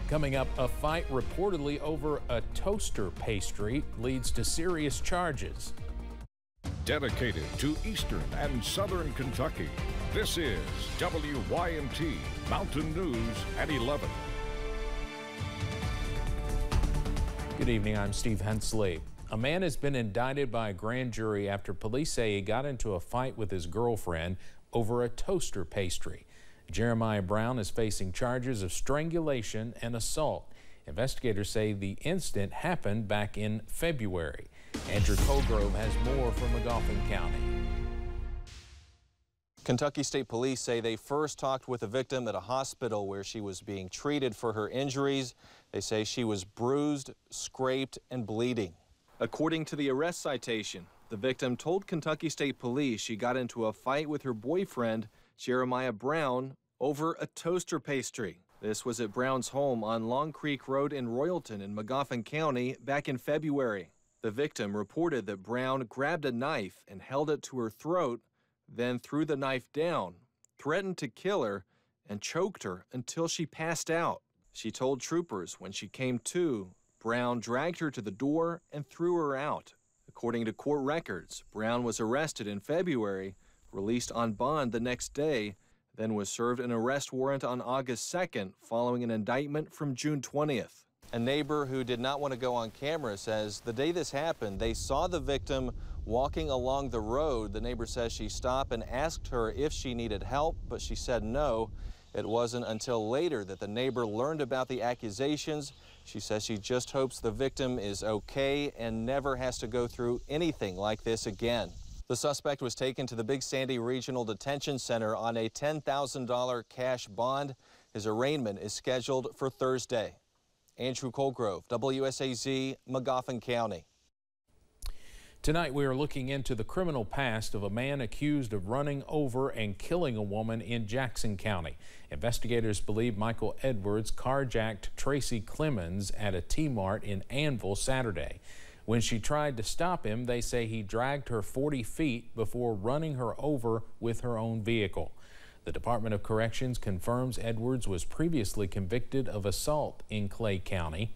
Coming up, a fight reportedly over a toaster pastry leads to serious charges. Dedicated to Eastern and Southern Kentucky, this is WYMT Mountain News at 11. Good evening, I'm Steve Hensley. A man has been indicted by a grand jury after police say he got into a fight with his girlfriend over a toaster pastry. Jeremiah Brown is facing charges of strangulation and assault. Investigators say the incident happened back in February. Andrew Colgrove has more from Magoffin County. Kentucky State Police say they first talked with the victim at a hospital where she was being treated for her injuries. They say she was bruised, scraped, and bleeding. According to the arrest citation, the victim told Kentucky State Police she got into a fight with her boyfriend, Jeremiah Brown, over a toaster pastry. This was at Brown's home on Long Creek Road in Royalton in Magoffin County back in February. The victim reported that Brown grabbed a knife and held it to her throat, then threw the knife down, threatened to kill her, and choked her until she passed out. She told troopers when she came to, Brown dragged her to the door and threw her out. According to court records, Brown was arrested in February, released on bond the next day, then was served an arrest warrant on August 2nd following an indictment from June 20th. A neighbor who did not want to go on camera says the day this happened, they saw the victim walking along the road. The neighbor says she stopped and asked her if she needed help, but she said no. It wasn't until later that the neighbor learned about the accusations. She says she just hopes the victim is okay and never has to go through anything like this again. The suspect was taken to the Big Sandy Regional Detention Center on a $10,000 cash bond. His arraignment is scheduled for Thursday. Andrew Colgrove, WSAZ, Magoffin County. Tonight we are looking into the criminal past of a man accused of running over and killing a woman in Jackson County. Investigators believe Michael Edwards carjacked Tracy Clemens at a T-Mart in Annville Saturday. When she tried to stop him, they say he dragged her 40 feet before running her over with her own vehicle. The Department of Corrections confirms Edwards was previously convicted of assault in Clay County.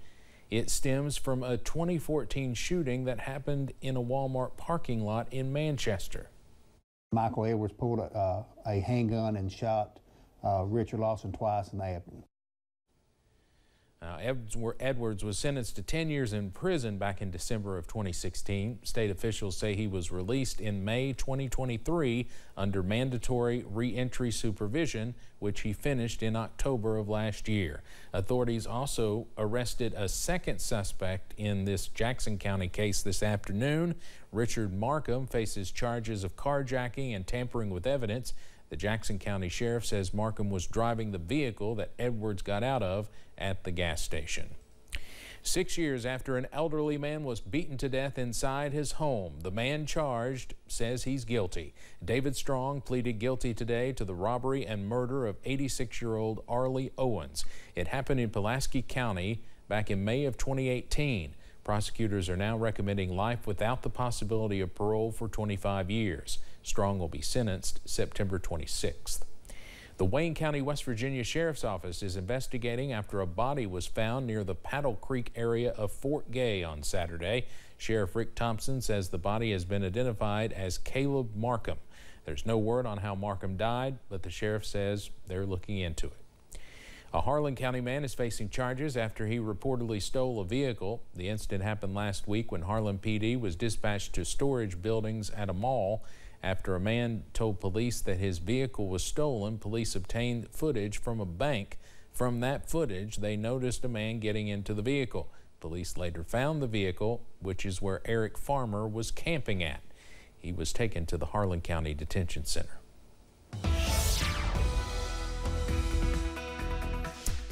It stems from a 2014 shooting that happened in a Walmart parking lot in Manchester. Michael Edwards pulled a handgun and shot Richard Lawson twice in the abdomen. Edwards was sentenced to 10 years in prison back in December of 2016. State officials say he was released in May 2023 under mandatory re-entry supervision, which he finished in October of last year. Authorities also arrested a second suspect in this Jackson County case this afternoon. Richard Markham faces charges of carjacking and tampering with evidence. The Jackson County Sheriff says Markham was driving the vehicle that Edwards got out of at the gas station. 6 years after an elderly man was beaten to death inside his home, the man charged says he's guilty. David Strong pleaded guilty today to the robbery and murder of 86-year-old Arlie Owens. It happened in Pulaski County back in May of 2018. Prosecutors are now recommending life without the possibility of parole for 25 years. Strong will be sentenced September 26th. The Wayne County, West Virginia Sheriff's Office is investigating after a body was found near the Paddle Creek area of Fort Gay on Saturday. Sheriff Rick Thompson says the body has been identified as Caleb Markham. There's no word on how Markham died, but the sheriff says they're looking into it. A Harlan County man is facing charges after he reportedly stole a vehicle. The incident happened last week when Harlan PD was dispatched to storage buildings at a mall. After a man told police that his vehicle was stolen, police obtained footage from a bank. From that footage, they noticed a man getting into the vehicle. Police later found the vehicle, which is where Eric Farmer was camping at. He was taken to the Harlan County Detention Center.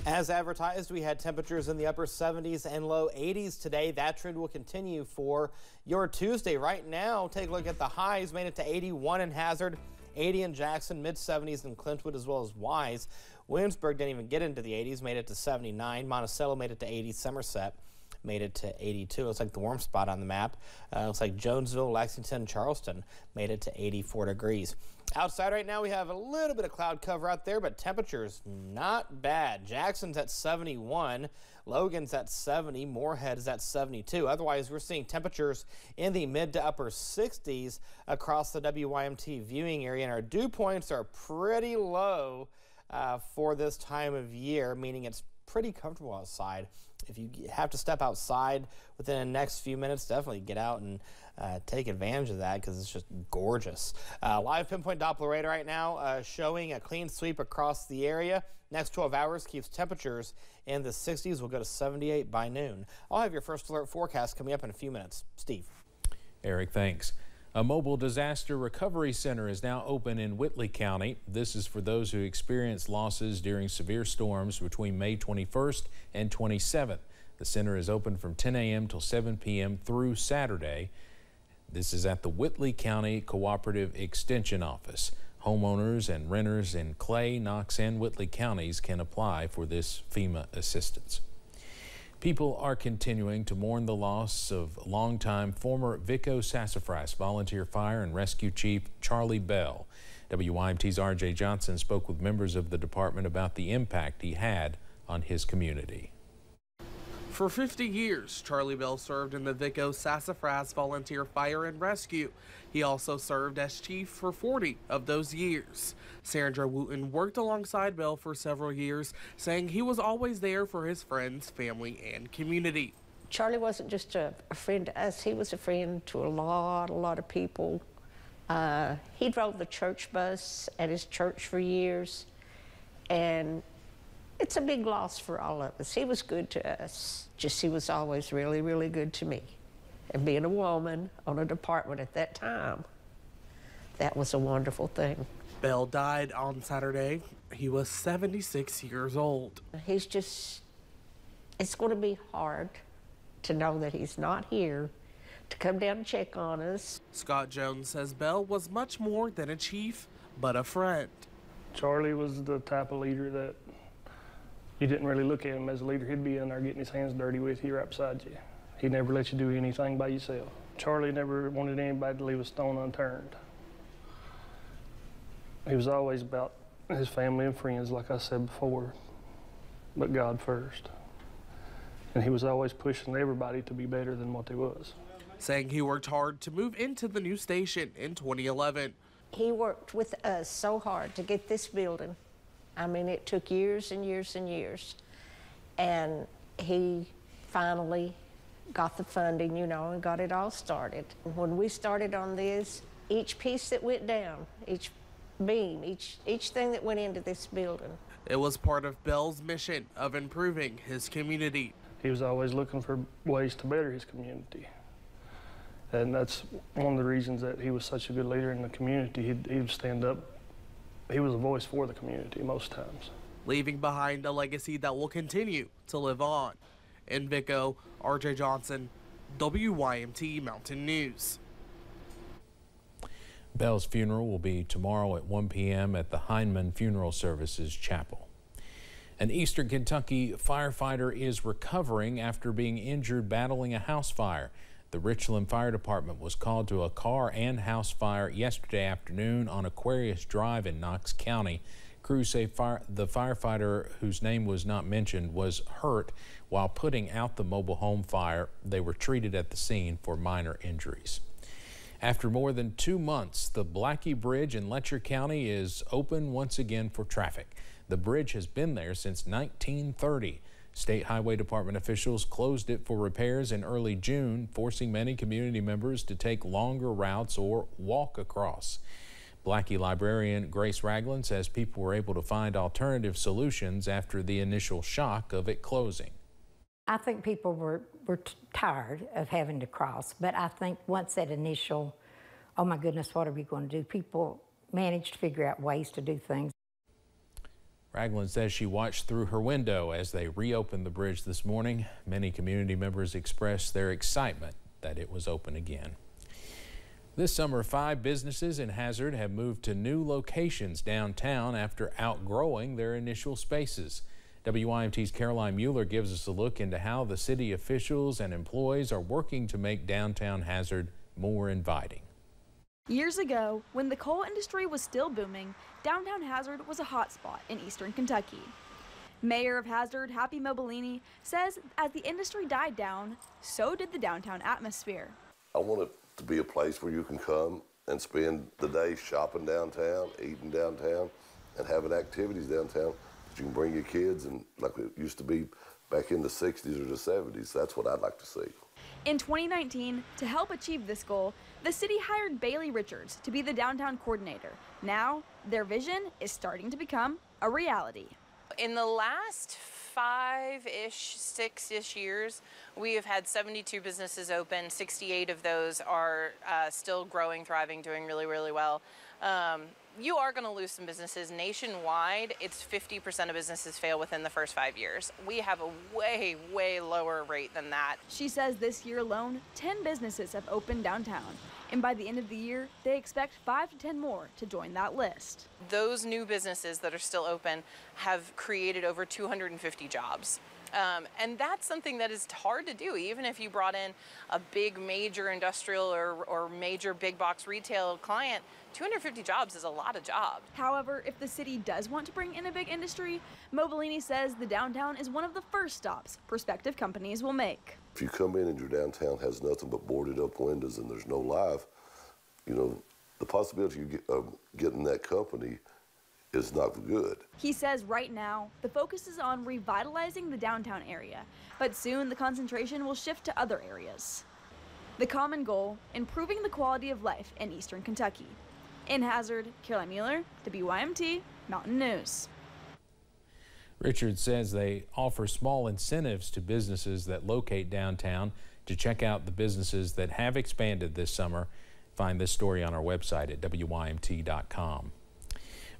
As advertised, we had temperatures in the upper 70s and low 80s today. That trend will continue for your Tuesday. Right now, take a look at the highs. Made it to 81 in Hazard, 80 in Jackson, mid-70s in Clintwood as well as Wise. Williamsburg didn't even get into the 80s, made it to 79. Monticello made it to 80. Somerset made it to 82. Looks like the warm spot on the map. Looks like Jonesville, Lexington, Charleston made it to 84 degrees. Outside right now, we have a little bit of cloud cover out there, but temperatures not bad. Jackson's at 71, Logan's at 70, Moorhead's at 72. Otherwise, we're seeing temperatures in the mid to upper 60s across the WYMT viewing area, and our dew points are pretty low for this time of year, meaning it's pretty comfortable outside. If you have to step outside within the next few minutes, definitely get out and take advantage of that because it's just gorgeous. Live pinpoint Doppler radar right now showing a clean sweep across the area. Next 12 hours keeps temperatures in the 60s. We'll go to 78 by noon. I'll have your first alert forecast coming up in a few minutes. Steve. Eric, thanks. A mobile disaster recovery center is now open in Whitley County. This is for those who experienced losses during severe storms between May 21st and 27th. The center is open from 10 a.m. till 7 p.m. through Saturday. This is at the Whitley County Cooperative Extension Office. Homeowners and renters in Clay, Knox, and Whitley counties can apply for this FEMA assistance. People are continuing to mourn the loss of longtime former Vico Sassafras Volunteer Fire and Rescue Chief Charlie Bell. WYMT's R.J. Johnson spoke with members of the department about the impact he had on his community. For 50 years, Charlie Bell served in the Vico Sassafras Volunteer Fire and Rescue. He also served as chief for 40 of those years. Sandra Wooten worked alongside Bell for several years, saying he was always there for his friends, family, and community. Charlie wasn't just a friend to us, he was a friend to a lot of people. He drove the church bus at his church for years, and it's a big loss for all of us. He was good to us, just he was always really good to me. And being a woman on a department at that time, that was a wonderful thing. Bell died on Saturday. He was 76 years old. He's just, it's going to be hard to know that he's not here to come down and check on us. Scott Jones says Bell was much more than a chief, but a friend. Charlie was the type of leader that you didn't really look at him as a leader. He'd be in there getting his hands dirty with you right beside you. He'd never let you do anything by yourself. Charlie never wanted anybody to leave a stone unturned. He was always about his family and friends, like I said before, but God first. And he was always pushing everybody to be better than what they was. Saying he worked hard to move into the new station in 2011. He worked with us so hard to get this building. I mean, it took years and years and years. And he finally got the funding, you know, and got it all started. When we started on this, each piece that went down, each beam, each thing that went into this building. It was part of Bell's mission of improving his community. He was always looking for ways to better his community. And that's one of the reasons that he was such a good leader in the community. He'd stand up. He was a voice for the community most times. Leaving behind a legacy that will continue to live on. In Vico, R.J. Johnson, WYMT Mountain News. Bell's funeral will be tomorrow at 1 p.m. at the Heinemann Funeral Services Chapel. An Eastern Kentucky firefighter is recovering after being injured battling a house fire. The Richland Fire Department was called to a car and house fire yesterday afternoon on Aquarius Drive in Knox County. Crews say the firefighter, whose name was not mentioned, was hurt while putting out the mobile home fire. They were treated at the scene for minor injuries. After more than 2 months, the Blacky Bridge in Letcher County is open once again for traffic. The bridge has been there since 1930. State Highway Department officials closed it for repairs in early June, forcing many community members to take longer routes or walk across. Blacky librarian Grace Ragland says people were able to find alternative solutions after the initial shock of it closing. I think people were tired of having to cross, but I think once that initial, oh my goodness, what are we going to do, people managed to figure out ways to do things. Ragland says she watched through her window as they reopened the bridge this morning. Many community members expressed their excitement that it was open again. This summer, 5 businesses in Hazard have moved to new locations downtown after outgrowing their initial spaces. WYMT's Caroline Mueller gives us a look into how the city officials and employees are working to make downtown Hazard more inviting. Years ago, when the coal industry was still booming, downtown Hazard was a hotspot in eastern Kentucky. Mayor of Hazard, Happy Mobilini, says as the industry died down, so did the downtown atmosphere. I want it to be a place where you can come and spend the day shopping downtown, eating downtown, and having activities downtown. You can bring your kids, and like it used to be back in the 60s or the 70s, that's what I'd like to see. In 2019, to help achieve this goal, the city hired Bailey Richards to be the downtown coordinator. Now, their vision is starting to become a reality. In the last 5-ish, 6-ish years, we have had 72 businesses open. 68 of those are still growing, thriving, doing really, really well. You are going to lose some businesses. Nationwide, it's 50% of businesses fail within the first 5 years. We have a way, way lower rate than that. She says this year alone, 10 businesses have opened downtown. And by the end of the year, they expect 5 to 10 more to join that list. Those new businesses that are still open have created over 250 jobs. And that's something that is hard to do, even if you brought in a big major industrial or major big box retail client. 250 jobs is a lot of jobs. However, if the city does want to bring in a big industry, Mobilini says the downtown is one of the first stops prospective companies will make. If you come in and your downtown has nothing but boarded up windows and there's no life, you know, the possibility of getting that company is not good. He says right now, the focus is on revitalizing the downtown area, but soon the concentration will shift to other areas. The common goal, improving the quality of life in eastern Kentucky. In Hazard, Caroline Mueller, WYMT Mountain News. Richard says they offer small incentives to businesses that locate downtown to check out the businesses that have expanded this summer. Find this story on our website at WYMT.com.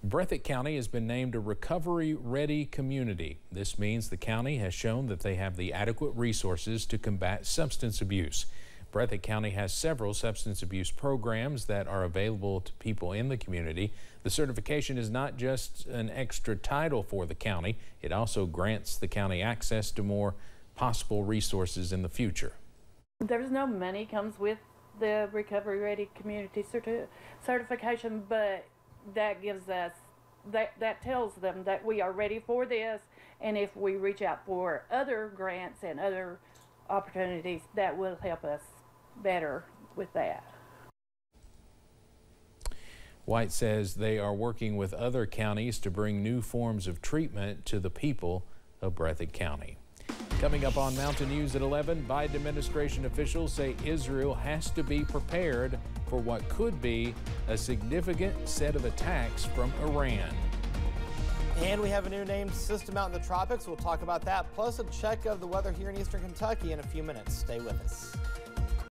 Breathitt County has been named a recovery-ready community. This means the county has shown that they have the adequate resources to combat substance abuse. Breathitt County has several substance abuse programs that are available to people in the community. The certification is not just an extra title for the county, it also grants the county access to more possible resources in the future. There's no money comes with the Recovery Ready Community certification, but that gives us, that tells them that we are ready for this, and if we reach out for other grants and other opportunities, that will help us better with that. White says they are working with other counties to bring new forms of treatment to the people of Breathitt County. Coming up on Mountain News at 11, Biden administration officials say Israel has to be prepared for what could be a significant set of attacks from Iran. And we have a new named system out in the tropics. We'll talk about that, plus a check of the weather here in eastern Kentucky in a few minutes. Stay with us.